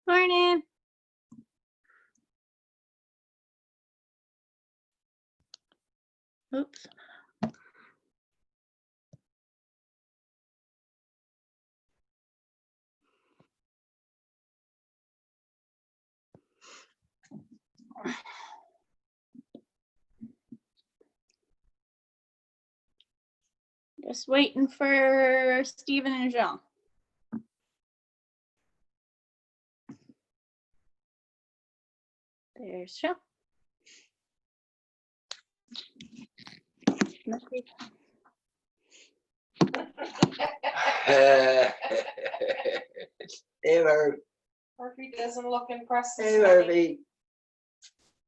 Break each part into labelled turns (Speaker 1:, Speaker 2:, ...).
Speaker 1: Morning. Oops. Just waiting for Stephen and Jean. There's Jean.
Speaker 2: Hey, Murphy.
Speaker 3: Murphy doesn't look impressed.
Speaker 2: Hey, Murphy.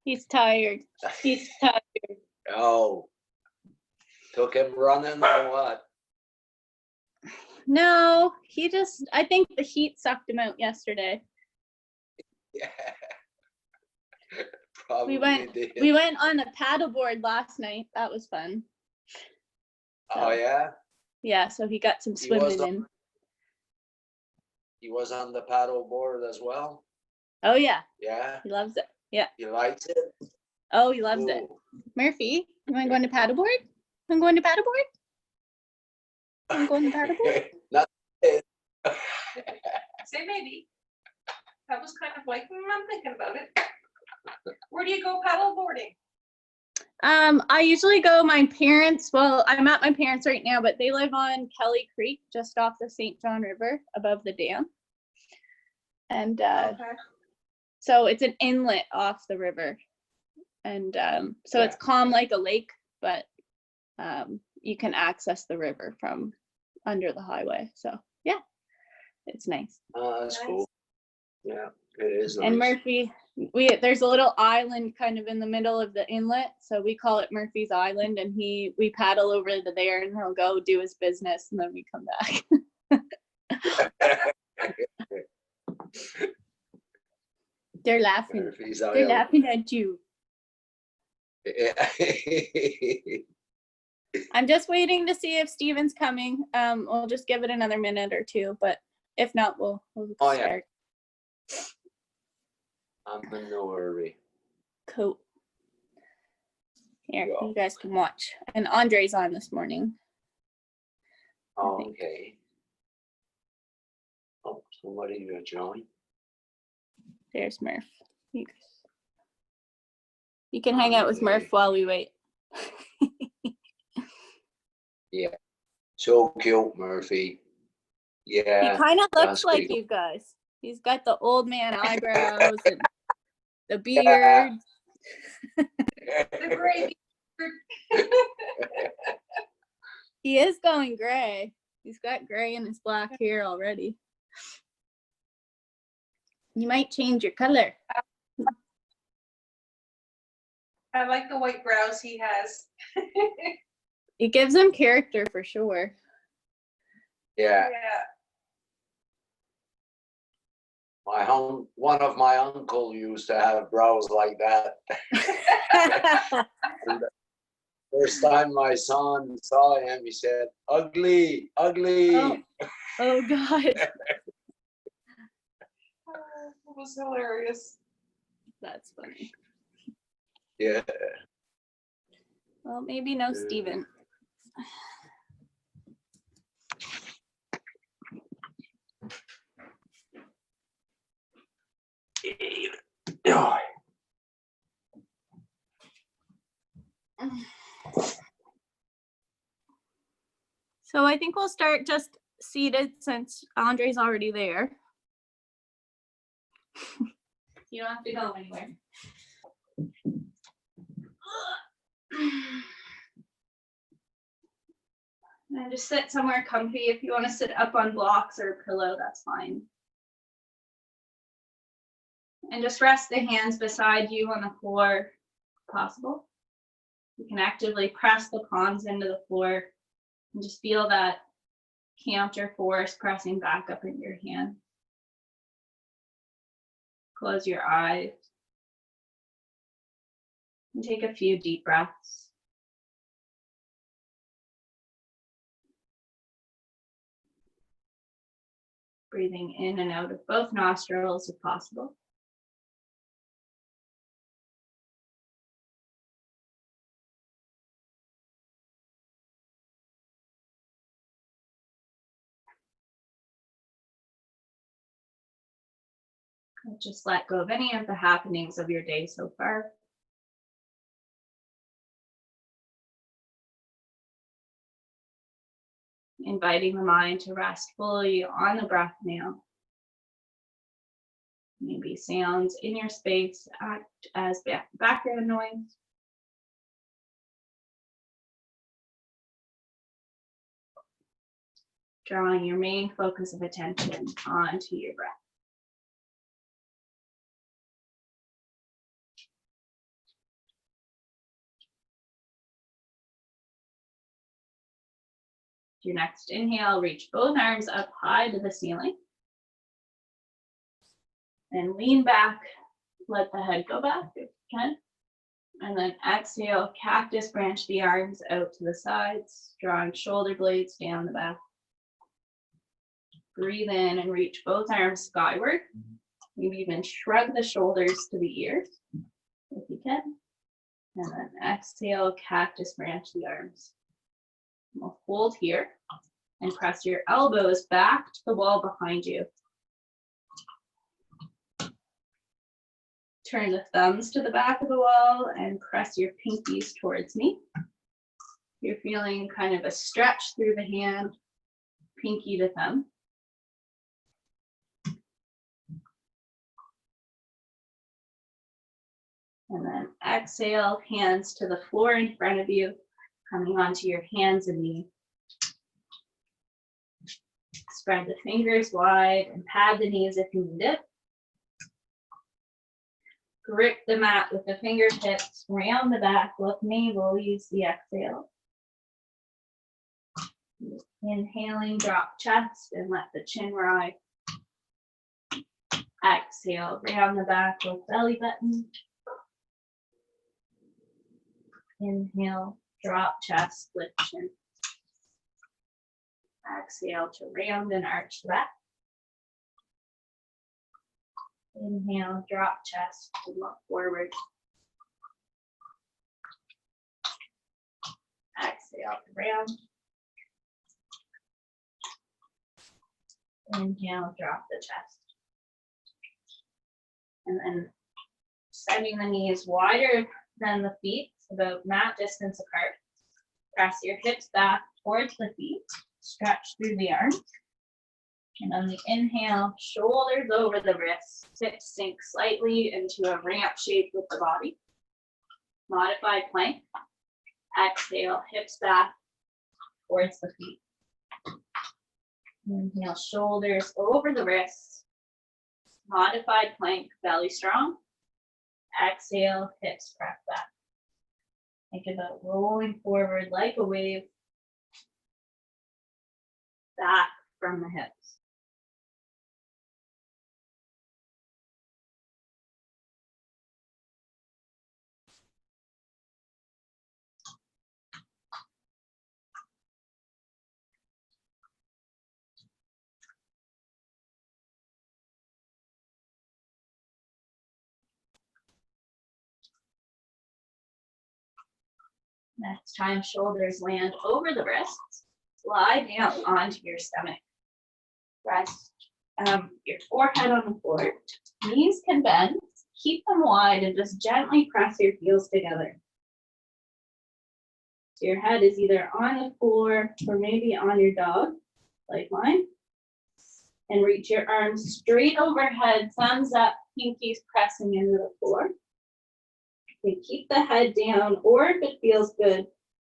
Speaker 1: He's tired. He's tired.
Speaker 2: Oh. Took him running or what?
Speaker 1: No, I think the heat sucked him out yesterday.
Speaker 2: Yeah. Probably did.
Speaker 1: We went on a paddleboard last night. That was fun.
Speaker 2: Oh, yeah?
Speaker 1: Yeah, so he got some swimming in.
Speaker 2: He was on the paddle board as well?
Speaker 1: Oh, yeah.
Speaker 2: Yeah?
Speaker 1: He loves it. Yeah.
Speaker 2: He likes it?
Speaker 1: Oh, he loves it. Murphy, you want to go on the paddleboard? I'm going to paddleboard? I'm going to paddleboard?
Speaker 2: Not
Speaker 3: Say maybe. That was kind of like, I'm thinking about it. Where do you go paddle boarding?
Speaker 1: I usually go my parents. Well, I'm at my parents right now, but they live on Kelly Creek, just off the St. John River, above the dam. And
Speaker 3: Okay.
Speaker 1: so it's an inlet off the river, and so it's calm like a lake, but you can access the river from under the highway. So yeah, it's nice.
Speaker 2: Oh, that's cool. Yeah, it is nice.
Speaker 1: And Murphy, there's a little island kind of in the middle of the inlet, so we call it Murphy's Island, and we paddle over to there, and he'll go do his business, and then we come back. They're laughing.
Speaker 2: Murphy's
Speaker 1: They're
Speaker 2: Island.
Speaker 1: laughing at you. I'm just waiting to see if Steven's coming. We'll just give it another minute or two, but if not, we'll start.
Speaker 2: I'm in no hurry.
Speaker 1: Cool. Here, you guys can watch. And Andre's on this morning.
Speaker 2: Okay. Oh, somebody gonna join?
Speaker 1: There's Murph. You can hang out with Murph while we wait.
Speaker 2: Yeah. So cute, Murphy. Yeah.
Speaker 1: He kind of looks like you guys. He's got the old man eyebrows and the beard.
Speaker 3: The gray beard.
Speaker 1: He is going gray. He's got gray in his black hair already. You might change your color.
Speaker 3: I like the white brows he has.
Speaker 1: It gives him character for sure.
Speaker 2: Yeah.
Speaker 3: Yeah.
Speaker 2: One of my uncle used to have brows like that. First time my son saw him, he said, "Ugly, ugly."
Speaker 1: Oh God.
Speaker 3: It was hilarious.
Speaker 1: That's funny.
Speaker 2: Yeah.
Speaker 1: Well, maybe no Steven. So I think we'll start just seated since Andre's already there. You don't have to go anywhere. And just sit somewhere comfy. If you want to sit up on blocks or a pillow, that's fine. And just rest the hands beside you on the floor if possible. You can actively press the palms into the floor and just feel that counter force pressing back up into your hand. Close your eyes and take a few deep breaths. Breathing in and out of both nostrils if possible. Just let go of any of the happenings of your day so far. Inviting the mind to rest fully on the breath now. Maybe sounds in your space act as background noise. Drawing your main focus of attention onto your breath. Your next inhale, reach both arms up high to the ceiling. And lean back, let the head go back if you can. And then exhale, cactus branch the arms out to the sides, drawing shoulder blades down the back. Breathe in and reach both arms skyward. Maybe even shrug the shoulders to the ears if you can. And then exhale, cactus branch the arms. We'll hold here and press your elbows back to the wall behind you. Turn the thumbs to the back of the wall and press your pinkies towards me. You're feeling kind of a stretch through the hand, pinky to thumb. And then exhale, hands to the floor in front of you, coming onto your hands and knees. Spread the fingers wide and pad the knees if you need it. Grip the mat with the fingertips, round the back, look navel, use the exhale. Inhaling, drop chest and let the chin rise. Exhale, round the back, look belly button. Inhale, drop chest, lift chin. Exhale to round and arch the back. Inhale, drop chest and look forward. Exhale to round. Inhale, drop the chest. And then sending the knees wider than the feet, about mat distance apart. Press your hips back towards the feet. Stretch through the arms. And on the inhale, shoulders over the wrists. Hips sink slightly into a ramp shape with the body. Modified plank. Exhale, hips back towards the feet. Inhale, shoulders over the wrists. Modified plank, belly strong. Exhale, hips press back. Think about rolling forward like a wave. Back from the hips. Next time, shoulders land over the wrists. Slide down onto your stomach. Rest your forehead on the floor. Knees can bend. Keep them wide and just gently press your heels together. So your head is either on the floor or maybe on your dog, like mine. And reach your arms straight overhead, thumbs up, pinkies pressing into the floor. Okay, keep the head down, or if it feels good,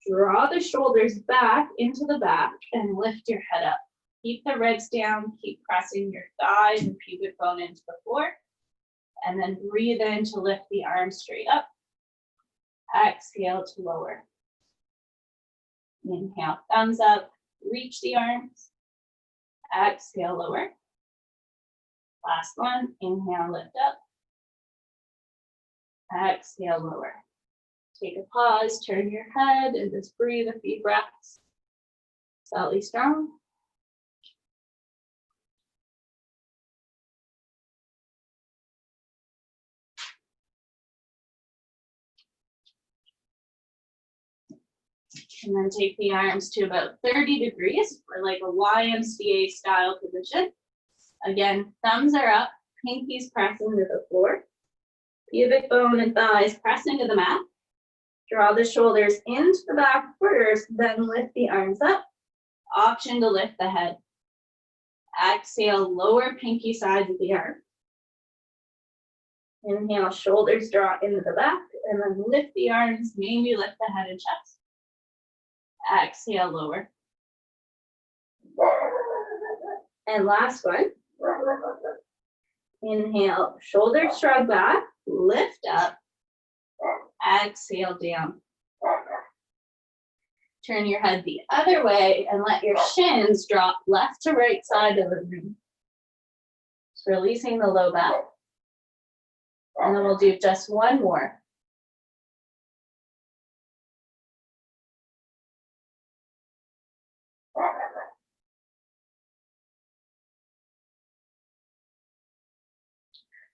Speaker 1: draw the shoulders back into the back and lift your head up. Keep the ribs down, keep pressing your thighs and pubic bone into the floor. And then breathe in to lift the arms straight up. Exhale to lower. Inhale, thumbs up, reach the arms. Exhale, lower. Last one, inhale, lift up. Exhale, lower. Take a pause, turn your head, and just breathe a few breaths. Belly strong. And then take the arms to about 30 degrees for like a YMCA style position. Again, thumbs are up, pinkies pressing to the floor. Pubic bone and thighs press into the mat. Draw the shoulders into the back first, then lift the arms up. Option to lift the head. Exhale, lower pinky sides of the arm. Inhale, shoulders draw into the back, and then lift the arms, maybe lift the head and chest. Exhale, lower. And last one. Inhale, shoulders shrug back, lift up. Exhale, down. Turn your head the other way and let your shins drop left to right side of the room. Just releasing the low back. And then we'll do just one more.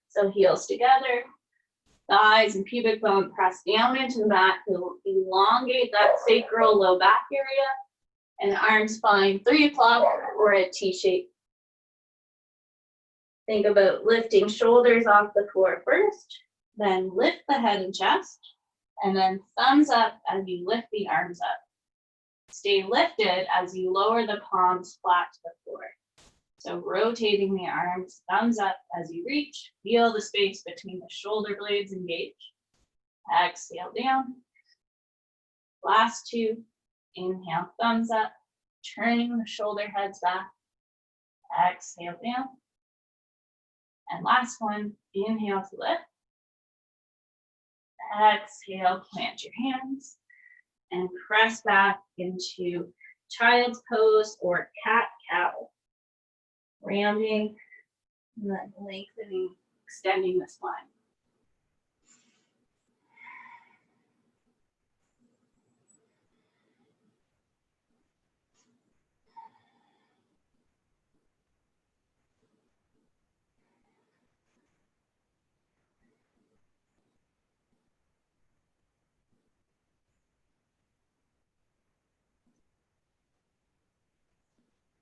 Speaker 1: So heels together, thighs and pubic bone press down into the mat to elongate that sacral low back area, and arms find 3 o'clock or a T shape. Think about lifting shoulders off the floor first, then lift the head and chest, and then thumbs up as you lift the arms up. Stay lifted as you lower the palms flat to the floor. So rotating the arms, thumbs up as you reach. Feel the space between the shoulder blades engage. Exhale down. Last 2. Inhale, thumbs up. Turning the shoulder heads back. Exhale down. And last one, inhale to lift. Exhale, plant your hands. And press back into child's pose or cat-cow. Rounding, and then lengthening, extending the spine.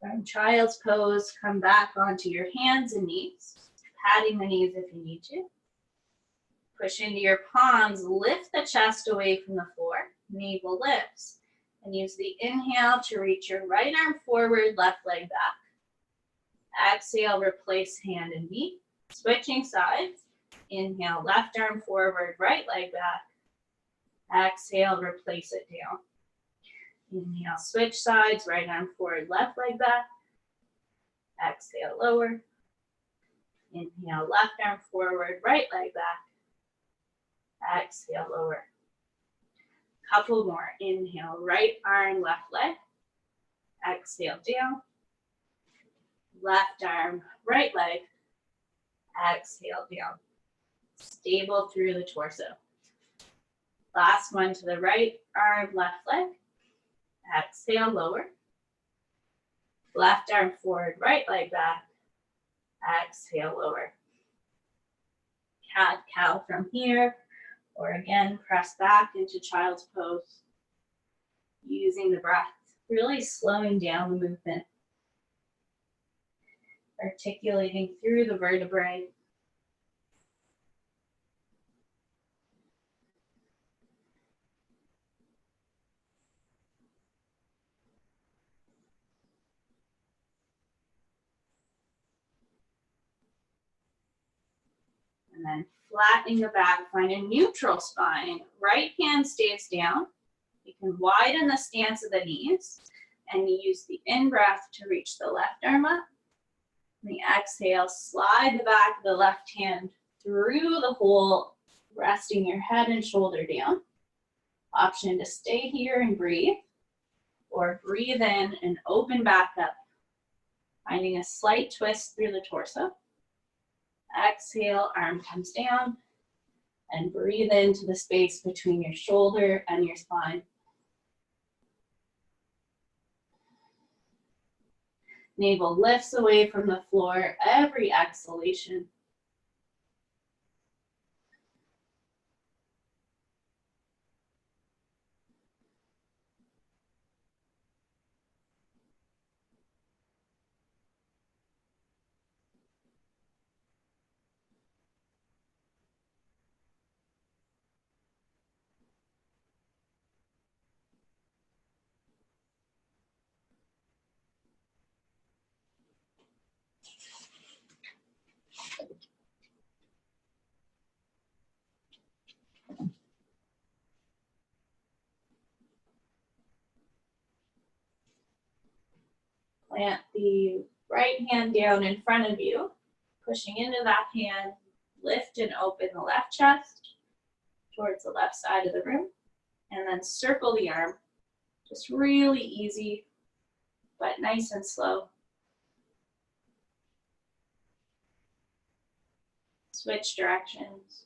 Speaker 1: From child's pose, come back onto your hands and knees, patting the knees if you need to. Push into your palms, lift the chest away from the floor, navel lifts, and use the inhale to reach your right arm forward, left leg back. Exhale, replace hand and knee, switching sides. Inhale, left arm forward, right leg back. Exhale, replace it down. Inhale, switch sides, right arm forward, left leg back. Exhale, lower. Inhale, left arm forward, right leg back. Exhale, lower. Couple more. Inhale, right arm, left leg. Exhale, down. Left arm, right leg. Exhale, down. Stable through the torso. Last one to the right arm, left leg. Exhale, lower. Left arm forward, right leg back. Exhale, lower. Cat-cow from here, or again, press back into child's pose. Using the breath, really slowing down the movement. Articulating through the vertebrae. And then flattening the back, find a neutral spine. Right hand stays down. You can widen the stance of the knees and use the in-breath to reach the left arm up. And the exhale, slide the back of the left hand through the hole, resting your head and shoulder down. Option to stay here and breathe, or breathe in and open back up, finding a slight twist through the torso. Exhale, arm comes down, and breathe into the space between your shoulder and your spine. Navel lifts away from the floor every exhalation.
Speaker 4: Plant the right hand down in front of you, pushing into that hand, lift and open the left chest towards the left side of the room, and then circle the arm. Just really easy, but nice and slow. Switch directions.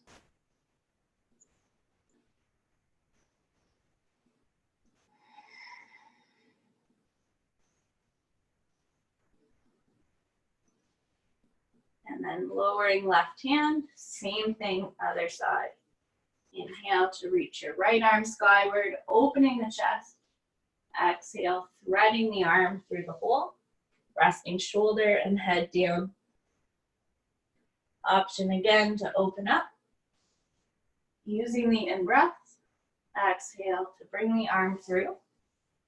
Speaker 4: And then lowering left hand, same thing, other side. Inhale to reach your right arm skyward, opening the chest. Exhale, threading the arm through the hole, resting shoulder and head down. Option again to open up. Using the in-breath, exhale to bring the arm through,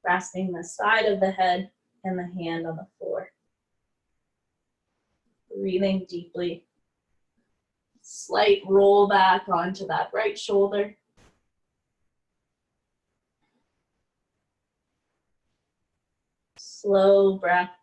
Speaker 4: resting the side of the head and the hand on the floor. Breathing deeply. Slight roll back onto that right shoulder. Slow breaths.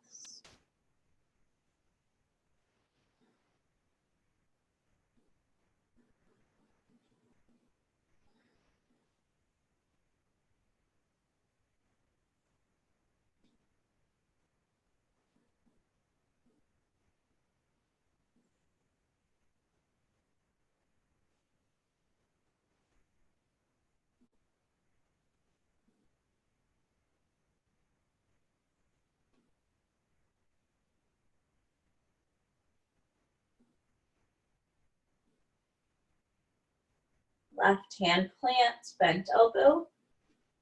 Speaker 4: Left hand plants, bent elbow.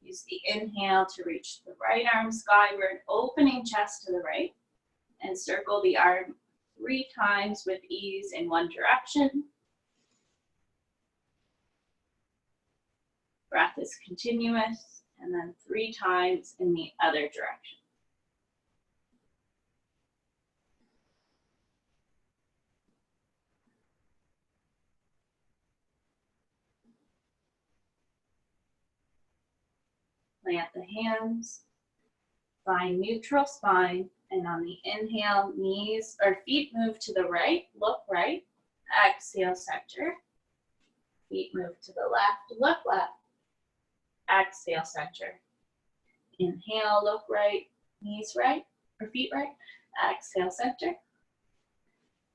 Speaker 4: Use the inhale to reach the right arm skyward, opening chest to the right, and circle the arm 3 times with ease in one direction. Breath is continuous, and then 3 times in the other direction. Plant the hands, find neutral spine, and on the inhale, knees or feet move to the right, look right. Exhale, center. Feet move to the left, look left. Exhale, center. Inhale, look right, knees right, or feet right. Exhale, center.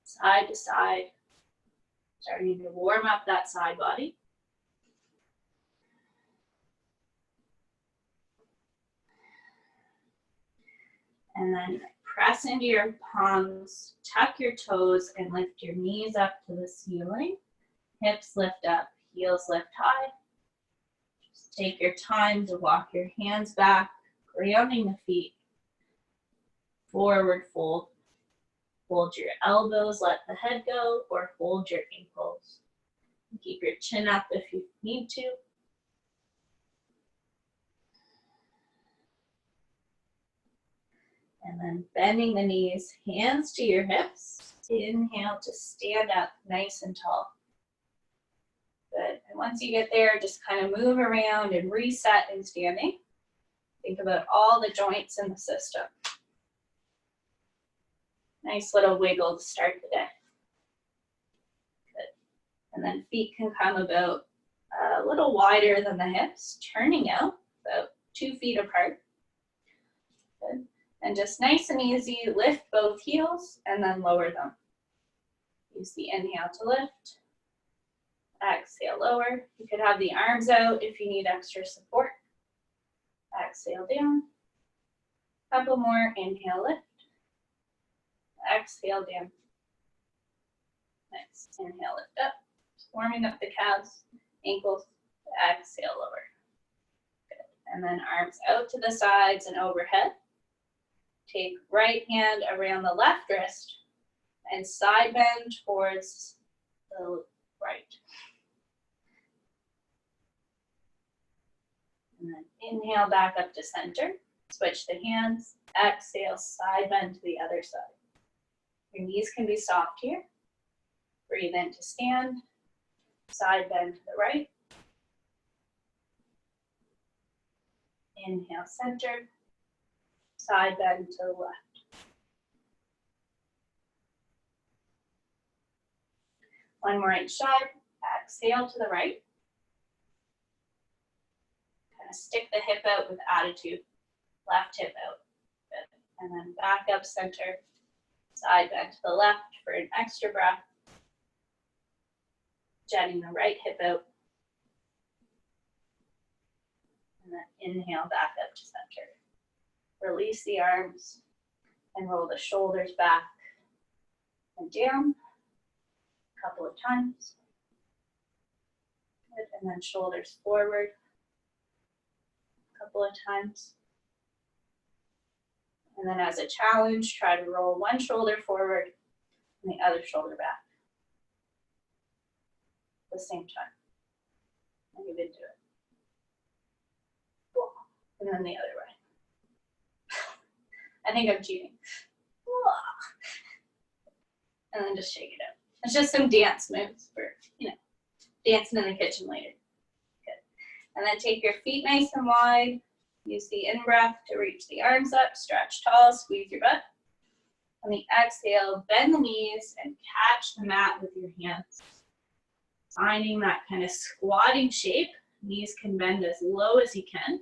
Speaker 4: Side to side. Starting to warm up that side body. And then press into your palms, tuck your toes, and lift your knees up to the ceiling. Hips lift up, heels lift high. Just take your time to walk your hands back, grounding the feet. Forward fold. Hold your elbows, let the head go, or hold your ankles. Keep your chin up if you need to. And then bending the knees, hands to your hips. Inhale to stand up nice and tall. Good. And once you get there, just kind of move around and reset in standing. Think about all the joints in the system. Nice little wiggle to start the day. Good. And then feet can come about a little wider than the hips, turning out about 2 feet apart. Good. And just nice and easy, lift both heels and then lower them. Use the inhale to lift. Exhale, lower. You could have the arms out if you need extra support. Exhale, down. Couple more, inhale, lift. Exhale, down. Nice. Inhale, lift up. Just warming up the calves, ankles. Exhale, lower. Good. And then arms out to the sides and overhead. Take right hand around the left wrist and side bend towards the right. And then inhale back up to center. Switch the hands. Exhale, side bend to the other side. Your knees can be soft here. Breathe in to stand. Side bend to the right. Inhale, center. Side bend to the left. One more inch shy, exhale to the right. Kind of stick the hip out with attitude, left hip out. Good. And then back up center, side bend to the left for an extra breath. Jetting the right hip out. And then inhale back up to center. Release the arms and roll the shoulders back and down a couple of times. Good. And then shoulders forward a couple of times. And then as a challenge, try to roll one shoulder forward and the other shoulder back at the same time. And you can do it. And then the other way. I think I'm cheating. And then just shake it out. It's just some dance moves for, dancing in the kitchen later. Good. And then take your feet nice and wide. Use the in-breath to reach the arms up, stretch tall, squeeze your butt. On the exhale, bend the knees and catch the mat with your hands. Finding that kind of squatting shape. Knees can bend as low as you can.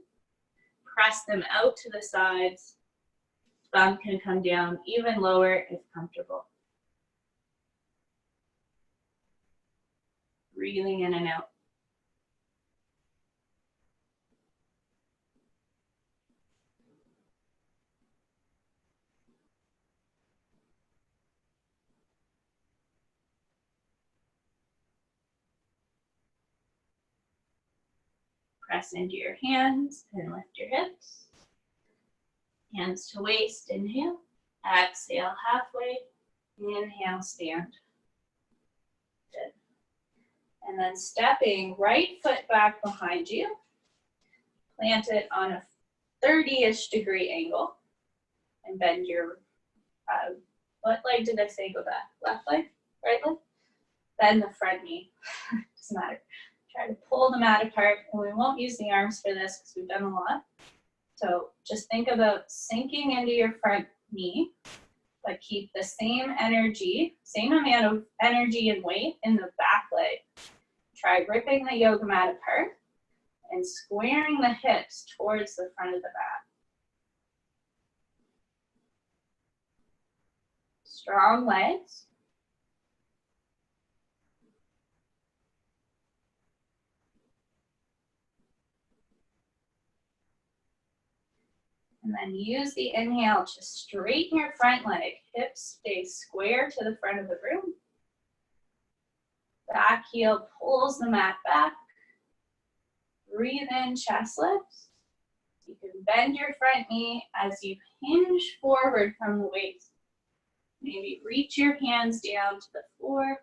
Speaker 4: Press them out to the sides. Thumb can come down even lower if comfortable. Breathing in and out. Press into your hands and lift your hips. Hands to waist, inhale. Exhale halfway. Inhale, stand. Good. And then stepping right foot back behind you. Plant it on a 30-ish degree angle. And bend your, what leg did I say go back? Left leg? Right leg? Bend the front knee. Doesn't matter. Try to pull the mat apart, and we won't use the arms for this because we've done a lot. So just think about sinking into your front knee, but keep the same energy, same amount of energy and weight in the back leg. Try ripping the yoga mat apart and squaring the hips towards the front of the mat. Strong legs. And then use the inhale to straighten your front leg. Hips stay square to the front of the room. Back heel pulls the mat back. Breathe in, chest lifts. You can bend your front knee as you hinge forward from the waist. Maybe reach your hands down to the floor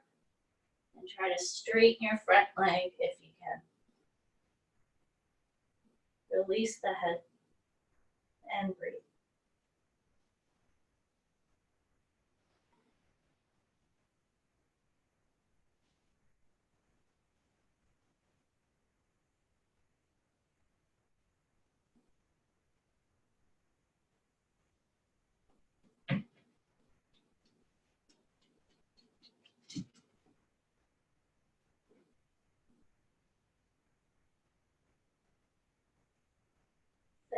Speaker 4: and try to straighten your front leg if you can. Release the head and breathe.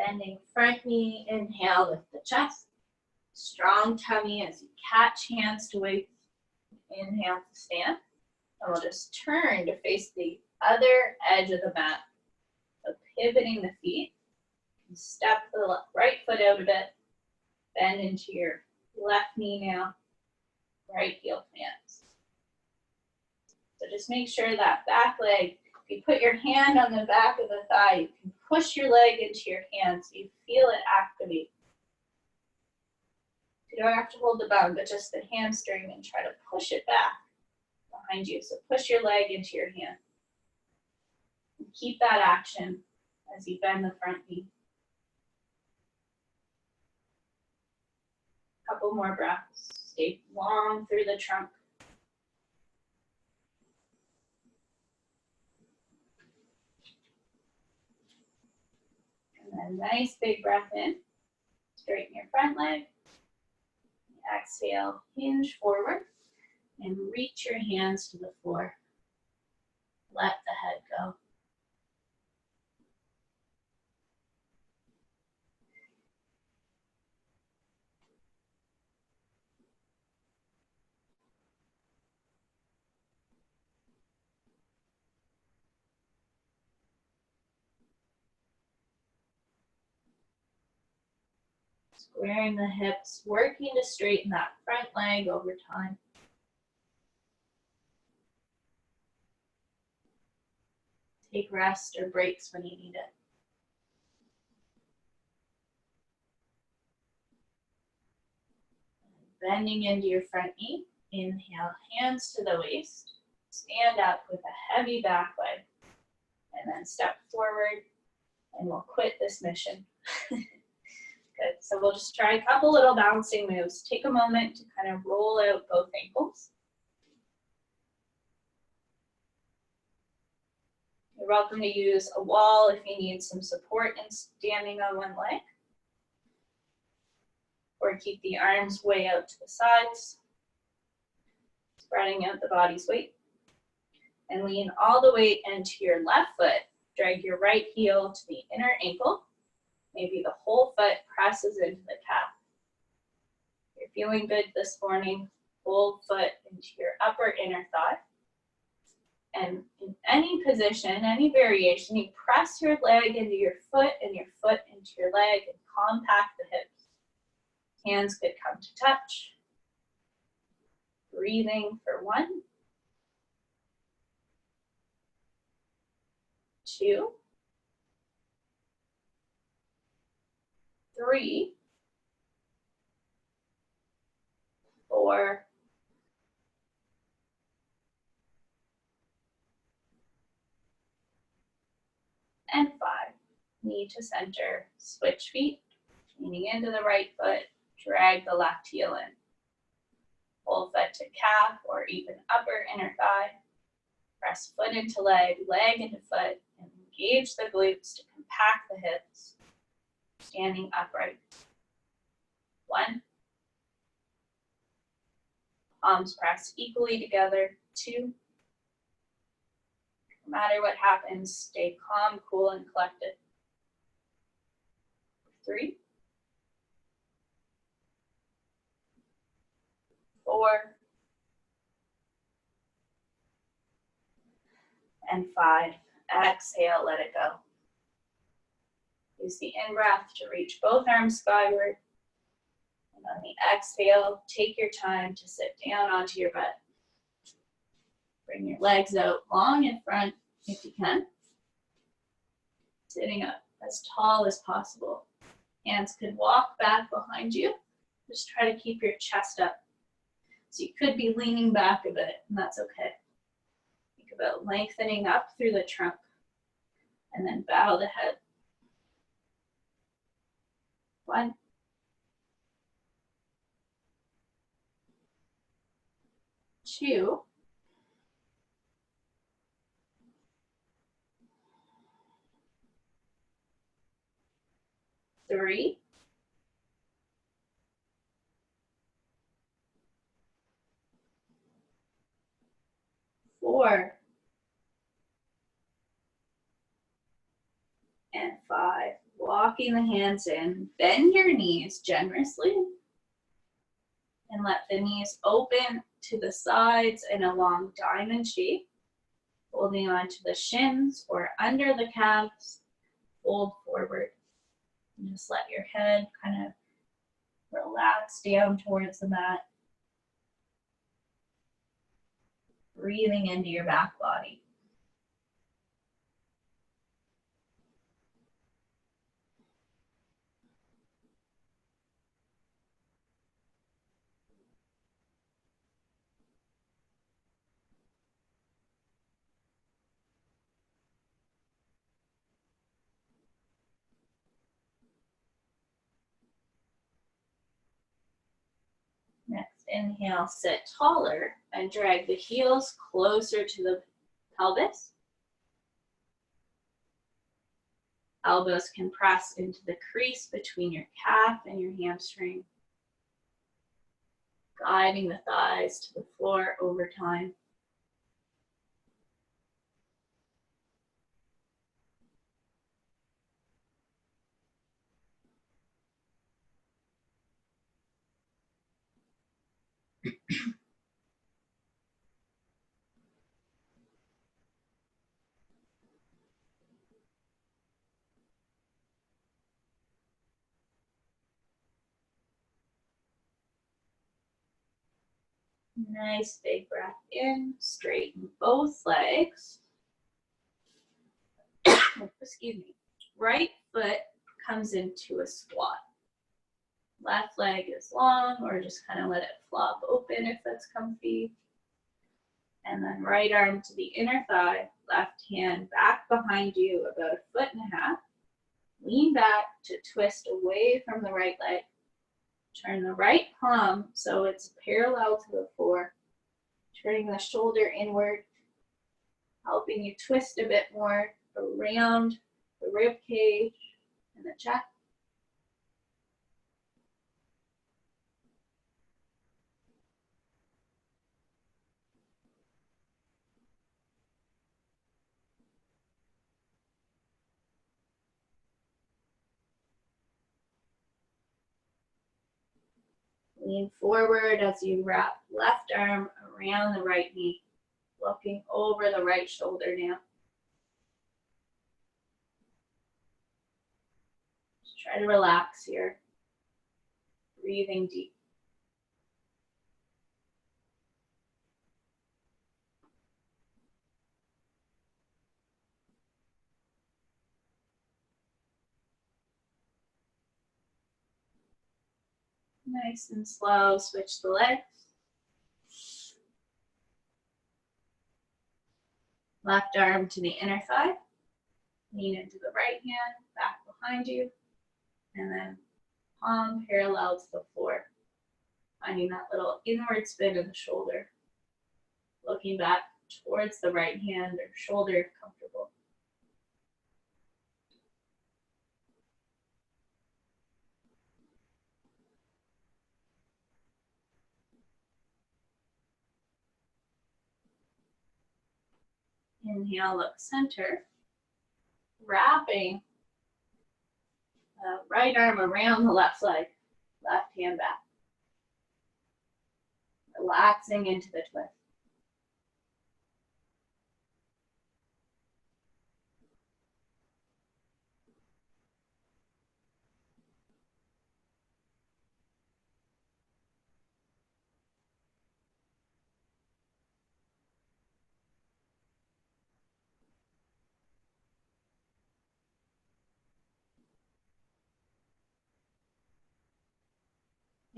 Speaker 4: Bending front knee, inhale, lift the chest. Strong tummy as you catch hands to waist. Inhale to stand. And we'll just turn to face the other edge of the mat. So pivoting the feet. Step the right foot out a bit. Bend into your left knee now. Right heel plants. So just make sure that back leg, if you put your hand on the back of the thigh, you can push your leg into your hand so you feel it activate. You don't have to hold the bone, but just the hamstring, and try to push it back behind you. So push your leg into your hand. And keep that action as you bend the front knee. Couple more breaths. Stay long through the trunk. And then nice big breath in. Straighten your front leg. Exhale, hinge forward. And reach your hands to the floor. Let the head go. Squaring the hips, working to straighten that front leg over time. Take rest or breaks when you need it. Bending into your front knee. Inhale, hands to the waist. Stand up with a heavy back leg. And then step forward and we'll quit this mission. Good, so we'll just try a couple little bouncing moves. Take a moment to kind of roll out both ankles. You're welcome to use a wall if you need some support in standing on one leg. Or keep the arms way out to the sides, spreading out the body's weight. And lean all the way into your left foot. Drag your right heel to the inner ankle. Maybe the whole foot presses into the calf. If you're feeling good this morning, whole foot into your upper inner thigh. And in any position, any variation, you press your leg into your foot and your foot into your leg and compact the hips. Hands could come to touch. Breathing for 1, 2, 3, 4, and 5. Knee to center, switch feet, leaning into the right foot, drag the left heel in. Full foot to calf or even upper inner thigh. Press foot into leg, leg into foot, and engage the glutes to compact the hips. Standing upright. 1. Palms press equally together. 2. No matter what happens, stay calm, cool, and collected. 3. 4. And 5. Exhale, let it go. Use the in-breath to reach both arms skyward. And on the exhale, take your time to sit down onto your butt. Bring your legs out long in front if you can. Sitting up as tall as possible. Hands could walk back behind you. Just try to keep your chest up. So you could be leaning back a bit, and that's okay. Think about lengthening up through the trunk. And then bow the head. 1. 2. 3. 4. And 5. Walking the hands in. Bend your knees generously. And let the knees open to the sides in a long diamond shape. Holding on to the shins or under the calves. Fold forward. And just let your head kind of relax down towards the mat. Breathing into your back body. Next, inhale, sit taller and drag the heels closer to the pelvis. Elbows can press into the crease between your calf and your hamstring. guiding the thighs to the floor over time. Nice big breath in, straighten both legs. Excuse me. Right foot comes into a squat. Left leg is long, or just kind of let it flop open if that's comfy. And then right arm to the inner thigh, left hand back behind you about 1.5 feet. Lean back to twist away from the right leg. Turn the right palm so it's parallel to the floor. Turning the shoulder inward, helping you twist a bit more around the rib cage and the chest. Lean forward as you wrap left arm around the right knee, looking over the right shoulder now. Just try to relax here. Breathing deep. Nice and slow, switch the legs. Left arm to the inner thigh. Lean into the right hand, back behind you. And then palm parallel to the floor. Finding that little inward spin of the shoulder. Looking back towards the right hand or shoulder if comfortable. Inhale, look center. Wrapping the right arm around the left leg, left hand back. Relaxing into the twist.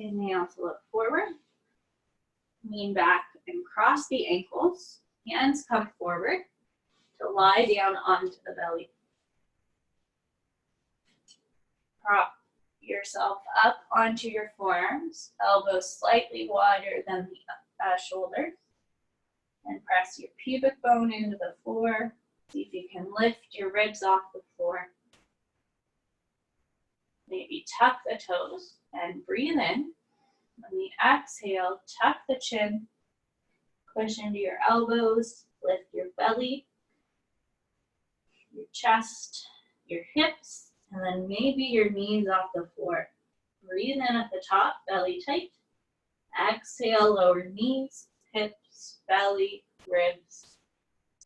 Speaker 4: Inhale to look forward. Lean back and cross the ankles. Hands come forward to lie down onto the belly. Prop yourself up onto your forearms, elbows slightly wider than the shoulders. And press your pubic bone into the floor. See if you can lift your ribs off the floor. Maybe tuck the toes and breathe in. On the exhale, tuck the chin, push into your elbows, lift your belly, your chest, your hips, and then maybe your knees off the floor. Breathe in at the top, belly tight. Exhale, lower knees, hips, belly, ribs.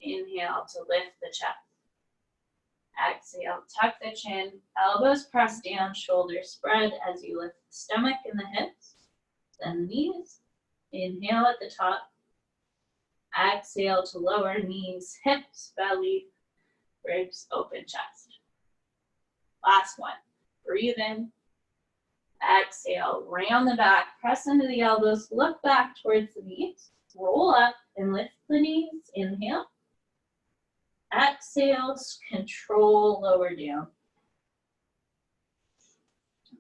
Speaker 4: Inhale to lift the chest. Exhale, tuck the chin, elbows press down, shoulders spread as you lift the stomach and the hips, then the knees. Inhale at the top. Exhale to lower knees, hips, belly, ribs, open chest. Last one. Breathe in. Exhale, round the back, press into the elbows, look back towards the knees, roll up and lift the knees. Inhale. Exhale, control, lower down.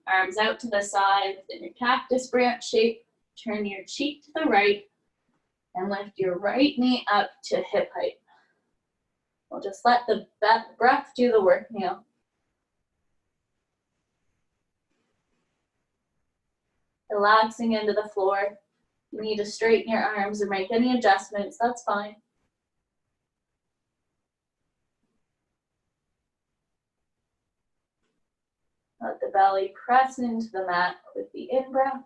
Speaker 4: Arms out to the side in your cactus branch shape. Turn your cheek to the right and lift your right knee up to hip height. We'll just let the breath do the work now. Relaxing into the floor. you need to straighten your arms or make any adjustments, that's fine. Let the belly press into the mat with the in-breath.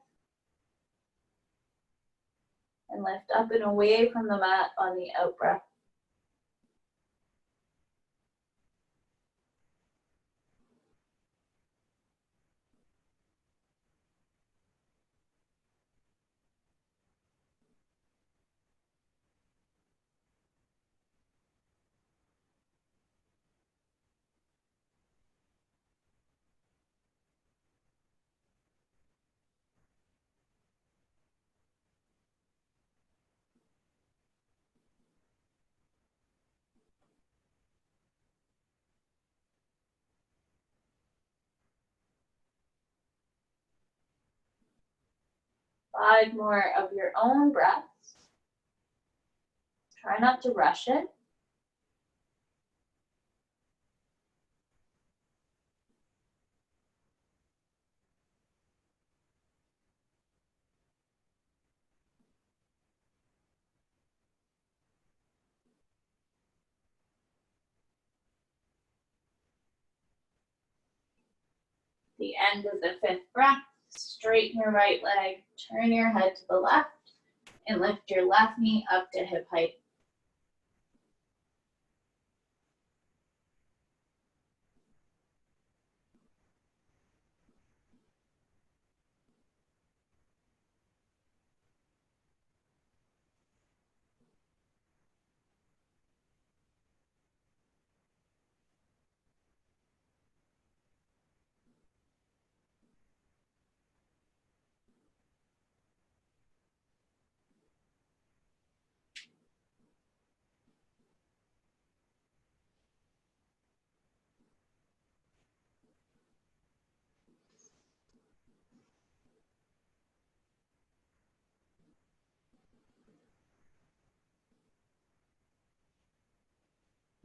Speaker 4: And lift up and away from the mat on the out-breath. Five more of your own breaths. Try not to rush it. The end of the fifth breath, straighten your right leg, turn your head to the left, and lift your left knee up to hip height.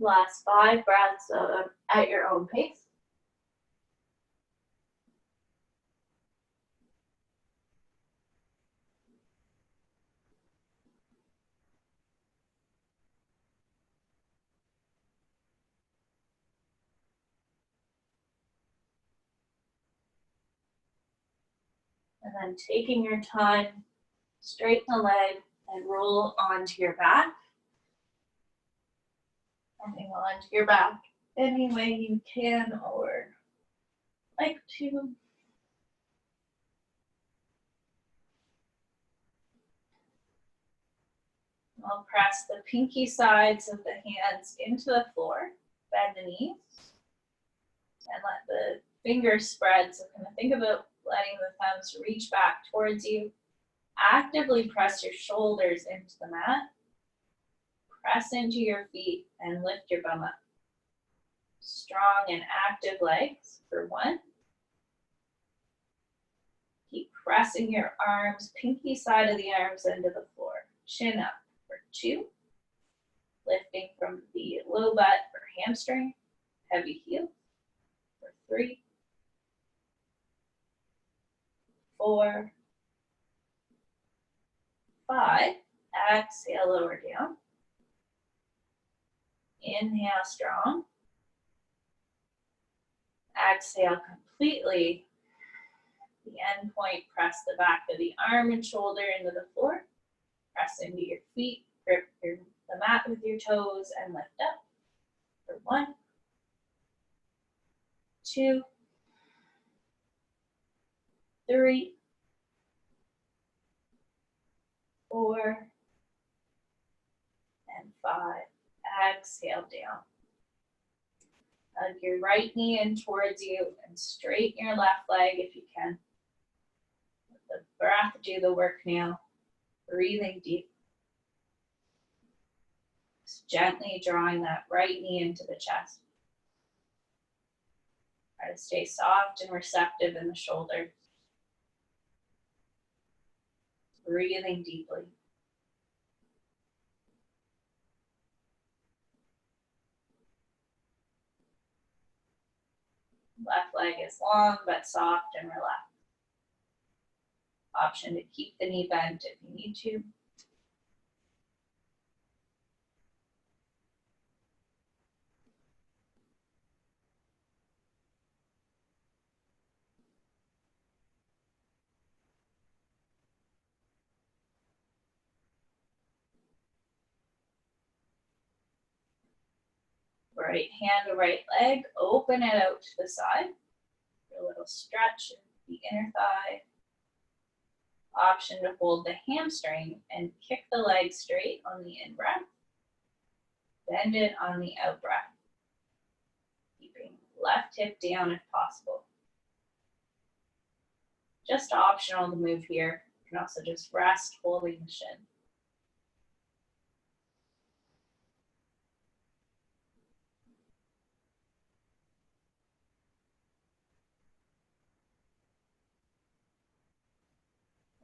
Speaker 4: Last 5 breaths at your own pace. And then taking your time, straighten the leg and roll onto your back. Coming onto your back any way you can or like to. I'll press the pinky sides of the hands into the floor, bend the knees, and let the fingers spread. So kind of think about letting the thumbs reach back towards you. Actively press your shoulders into the mat. Press into your feet and lift your bum up. Strong and active legs for 1. Keep pressing your arms, pinky side of the arms into the floor. Chin up for 2. Lifting from the low butt or hamstring, heavy heel for 3, 4, 5. Exhale, lower down. Inhale, strong. Exhale completely. The end point, press the back of the arm and shoulder into the floor. Press into your feet, grip the mat with your toes and lift up. For 1, 2, 3, 4, and 5. Exhale down. Hug your right knee in towards you and straighten your left leg if you can. Let the breath do the work now. Breathing deep. Just gently drawing that right knee into the chest. Try to stay soft and receptive in the shoulders. Breathing deeply. Left leg is long but soft and relaxed. Option to keep the knee bent if you need to. Right hand to right leg, open it out to the side. A little stretch of the inner thigh. Option to hold the hamstring and kick the leg straight on the in breath. Bend it on the out breath. Keeping left hip down if possible. Just optional to move here. You can also just rest holding the shin.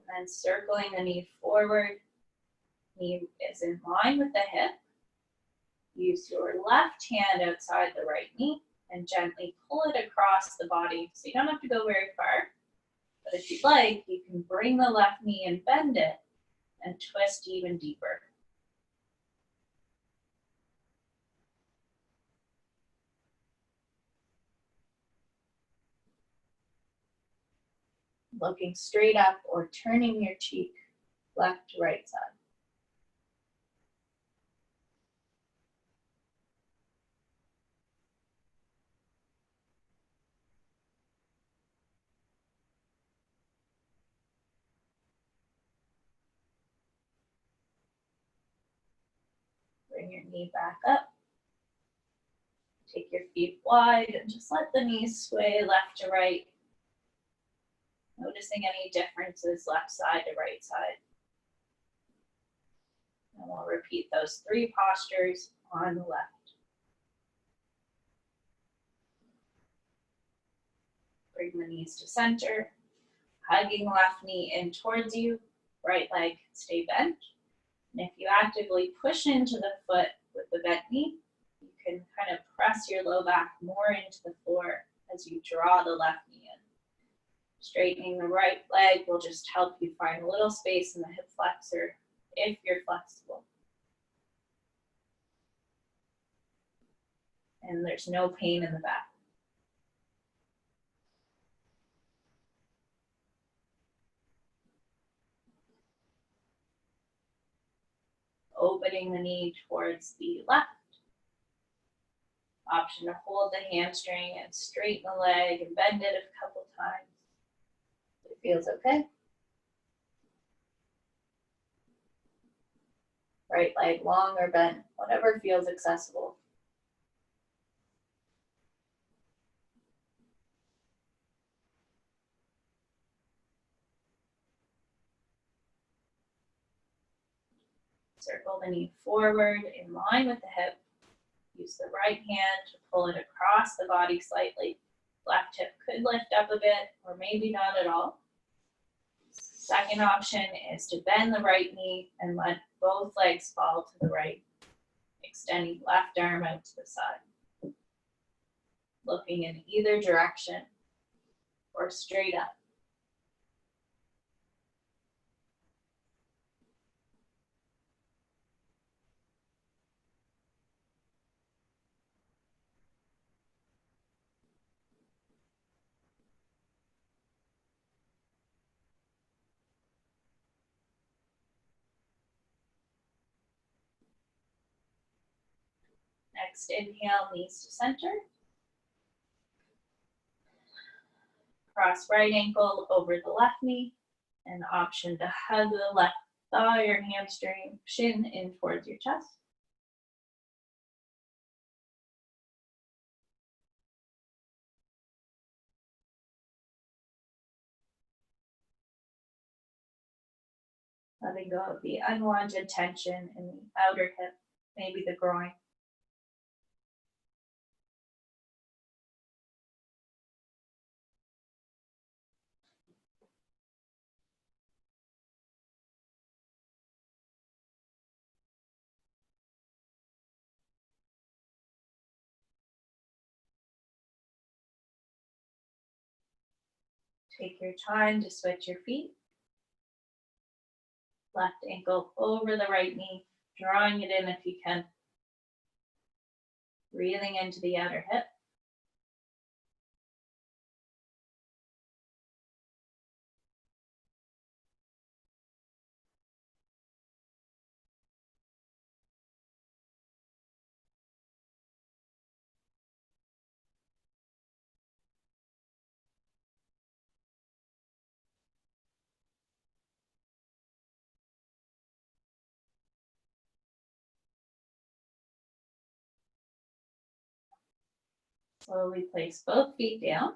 Speaker 4: And then circling the knee forward. Knee is in line with the hip. Use your left hand outside the right knee and gently pull it across the body. So you don't have to go very far. But if you'd like, you can bring the left knee and bend it and twist even deeper. Looking straight up or turning your cheek left to right side. Bring your knee back up. Take your feet wide and just let the knees sway left to right. Noticing any differences left side to right side. And we'll repeat those 3 postures on the left. Bring the knees to center, hugging left knee in towards you, right leg stay bent. And if you actively push into the foot with the bent knee, you can kind of press your low back more into the floor as you draw the left knee in. Straightening the right leg will just help you find a little space in the hip flexor if you're flexible. And there's no pain in the back. Opening the knee towards the left. Option to hold the hamstring and straighten the leg and bend it a couple times. If it feels okay. Right leg long or bent, whatever feels accessible. Circle the knee forward in line with the hip. Use the right hand to pull it across the body slightly. Left hip could lift up a bit or maybe not at all. Second option is to bend the right knee and let both legs fall to the right, extending left arm out to the side. Looking in either direction or straight up. Next inhale, knees to center. Cross right ankle over the left knee. An option to hug the left thigh or hamstring, shin in towards your chest. Letting go of the unwanted tension in the outer hip, maybe the groin. Take your time to switch your feet. left ankle over the right knee, drawing it in if you can. Breathing into the outer hip. Slowly place both feet down,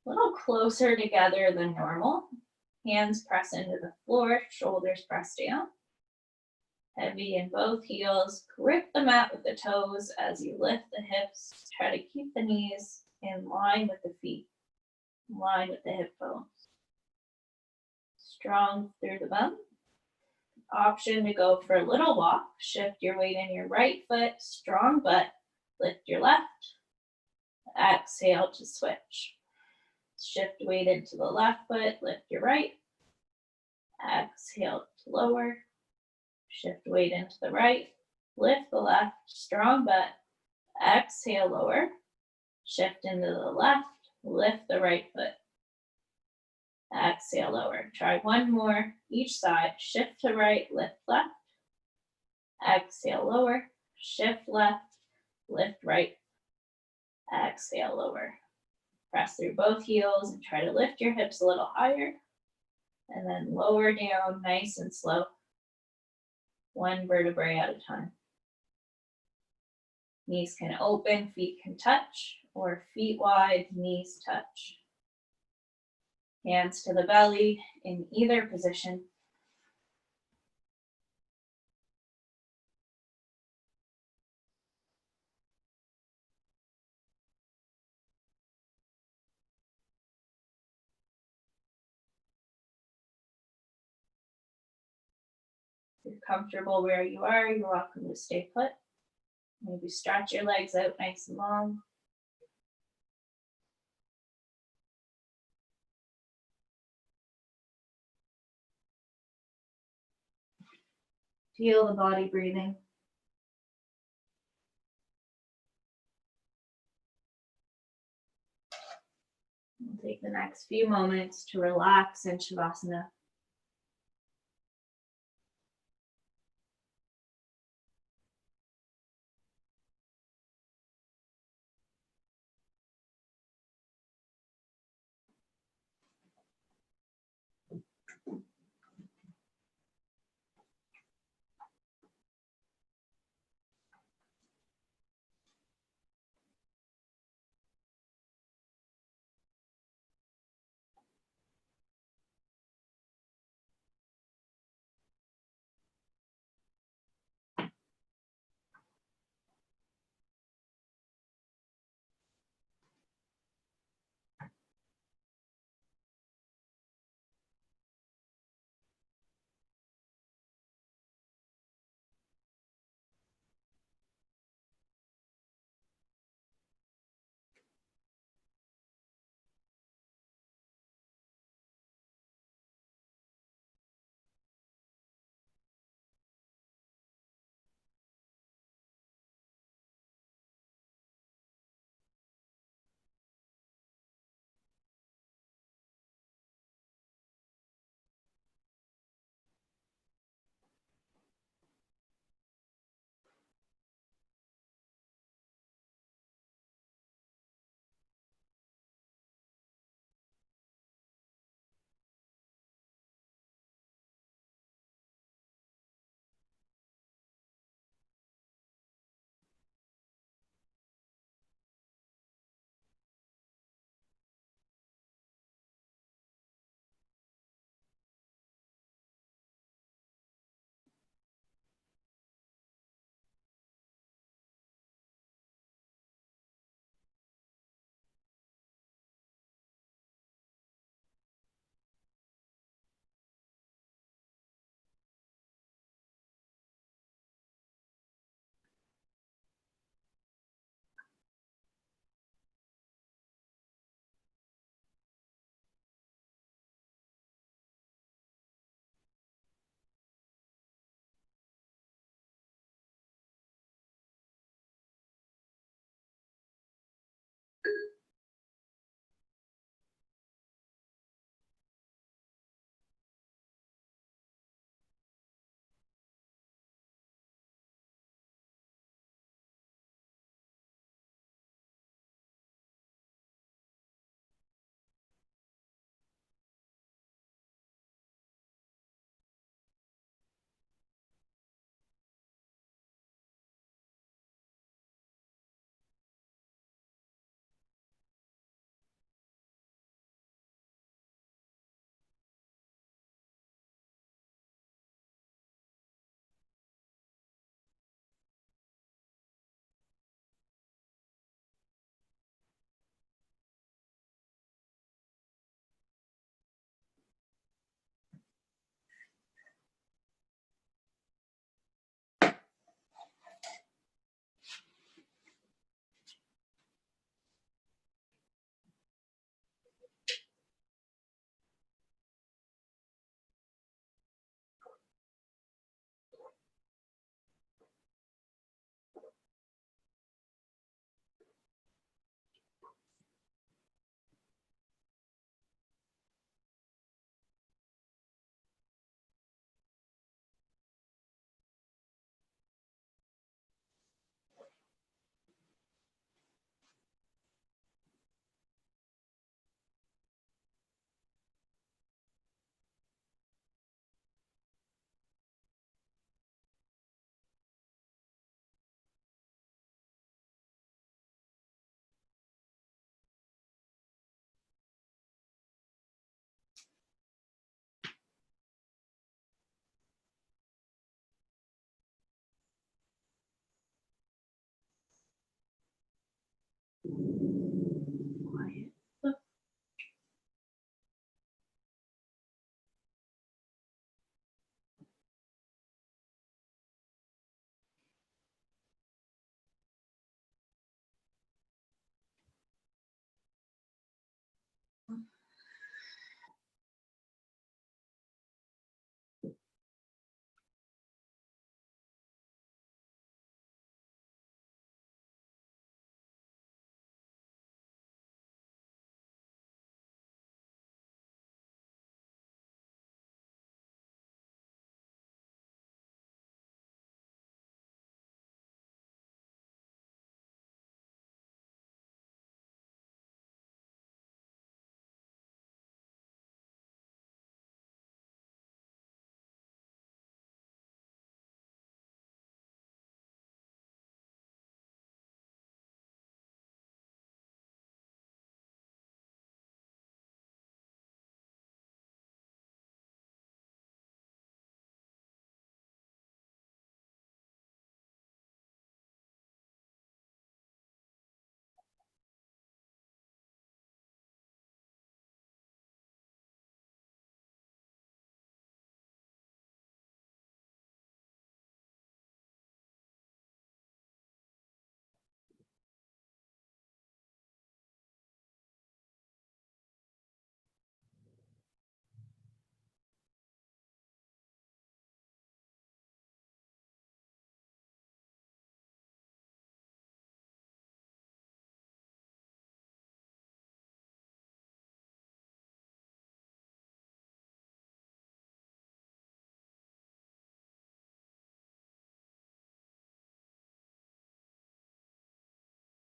Speaker 4: a little closer together than normal. Hands press into the floor, shoulders press down. Heavy in both heels. Grip the mat with the toes as you lift the hips. Try to keep the knees in line with the feet, in line with the hip bones. Strong through the bum. Option to go for a little walk. Shift your weight in your right foot, strong butt. Lift your left. Exhale to switch. Shift weight into the left foot, lift your right. Exhale to lower. Shift weight into the right, lift the left, strong butt. Exhale, lower. Shift into the left, lift the right foot. Exhale, lower. Try one more, each side. Shift to right, lift left. Exhale, lower. Shift left, lift right. Exhale, lower. Press through both heels and try to lift your hips a little higher. And then lower down, nice and slow. One vertebrae at a time. Knees can open, feet can touch, or feet wide, knees touch. Hands to the belly in either position. If you're comfortable where you are, you're welcome to stay put. Maybe stretch your legs out nice and long. Feel the body breathing. We'll take the next few moments to relax in Shavasana.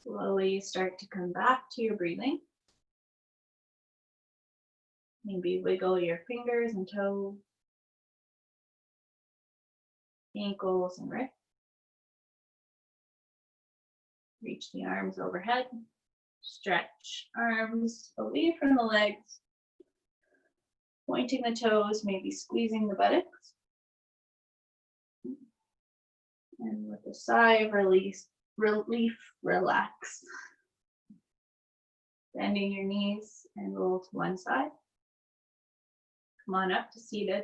Speaker 4: Slowly start to come back to your breathing. Maybe wiggle your fingers and toes, ankles and wrists. Reach the arms overhead. Stretch arms away from the legs. Pointing the toes, maybe squeezing the buttocks. And with a sigh of relief, relax. Bending your knees and roll to one side. Come on up to seated.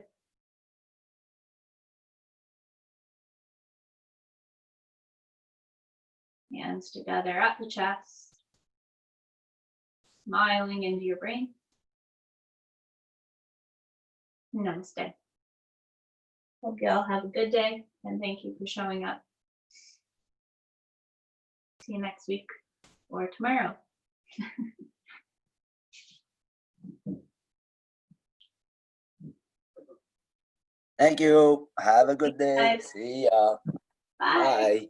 Speaker 4: Hands together at the chest. Smiling into your brain. Namaste. Hope you all have a good day and thank you for showing up. See you next week or tomorrow.
Speaker 2: Thank you. Have a good day.
Speaker 4: Guys.
Speaker 2: See ya.
Speaker 4: Bye.
Speaker 2: Bye.